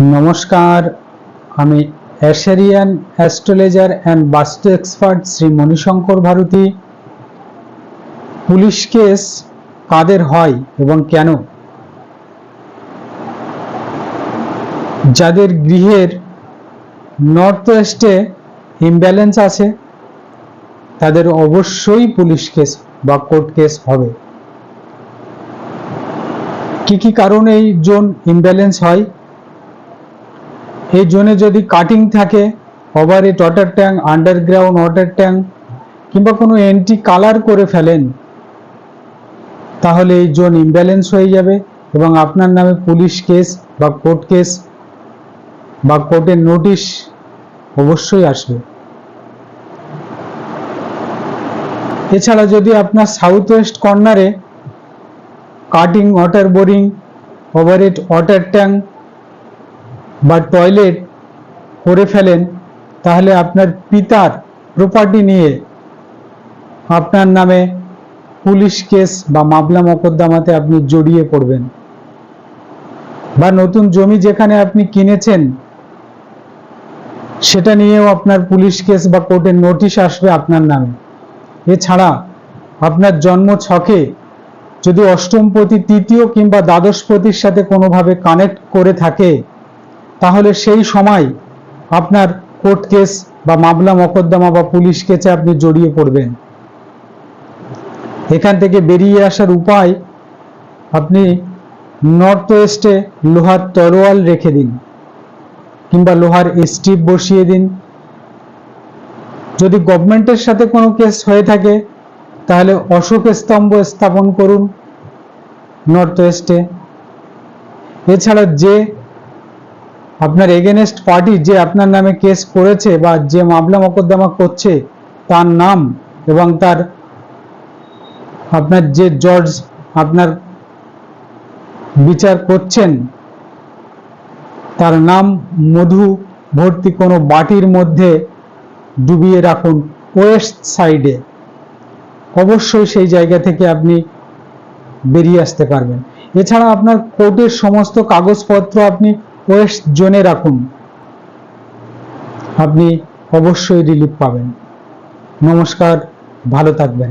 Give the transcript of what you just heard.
নমস্কার, আমি Asian astrologer and vastu expert Shri Manishankar Bharati. Police case কাদের হয় এবং কেন? যাদের গৃহের নর্থ ওয়েস্টে ইমব্যালেন্স আছে তাদের অবশ্যই পুলিশ কেস বা কোর্ট কেস হবে। কি কি কারণে এই জোন ইমব্যালেন্স হয়? এই জোনে যদি কাটিং থাকে, overhead water tank, underground water tank কিংবা কোনো এন্টি কালার করে ফেলেন, তাহলে এই জোন ইমব্যালেন্স হয়ে যাবে এবং আপনার নামে পুলিশ কেস বা কোর্ট কেস বা কোর্টের নোটিশ অবশ্যই আসবে। এছাড়া যদি আপনার সাউথ ওয়েস্ট কর্নারে cutting, water boring, overhead water tank বা টয়লেট করে ফেলেন, তাহলে আপনার পিতার প্রপার্টি নিয়ে আপনার নামে পুলিশ কেস বা মামলা মোকদ্দমাতে আপনি জড়িয়ে পড়বেন। বা নতুন জমি যেখানে আপনি কিনেছেন সেটা নিয়েও আপনার পুলিশ কেস বা কোর্টের নোটিশ আসবে আপনার নামে। এছাড়া আপনার জন্ম ছকে যদি অষ্টমপতি তৃতীয় কিংবা দ্বাদশপতির সাথে কোনোভাবে কানেক্ট করে থাকে, তাহলে সেই সময় আপনার কোর্ট কেস বা মামলা মোকদ্দমা বা পুলিশ কেসে আপনি জড়িয়ে পড়বেন। এখান থেকে বেরিয়ে আসার উপায়, আপনি নর্থ ওয়েস্টে লোহার তরোয়াল রেখে দিন কিংবা লোহার স্ট্রিপ বসিয়ে দিন। যদি গভর্নমেন্টের সাথে কোনো কেস হয়ে থাকে তাহলে অশোক স্তম্ভ স্থাপন করুন নর্থ ওয়েস্টে। এছাড়া যে আপনার এগেনস্ট পার্টি যে আপনার নামে কেস করেছে বা যে মামলা মোকদ্দমা করছে, তার নাম এবং তার আপনার যে জজ আপনার বিচার করছেন তার নাম মধু ভর্তি কোনো বাটির মধ্যে ডুবিয়ে রাখুন ওয়েস্ট সাইডে। অবশ্যই সেই জায়গা থেকে আপনি বেরিয়ে আসতে পারবেন। এছাড়া আপনার কোর্টের সমস্ত কাগজপত্র আপনি ওয়েস্ট জোনে রাখুন, আপনি অবশ্যই রিলিফ পাবেন। নমস্কার, ভালো থাকবেন।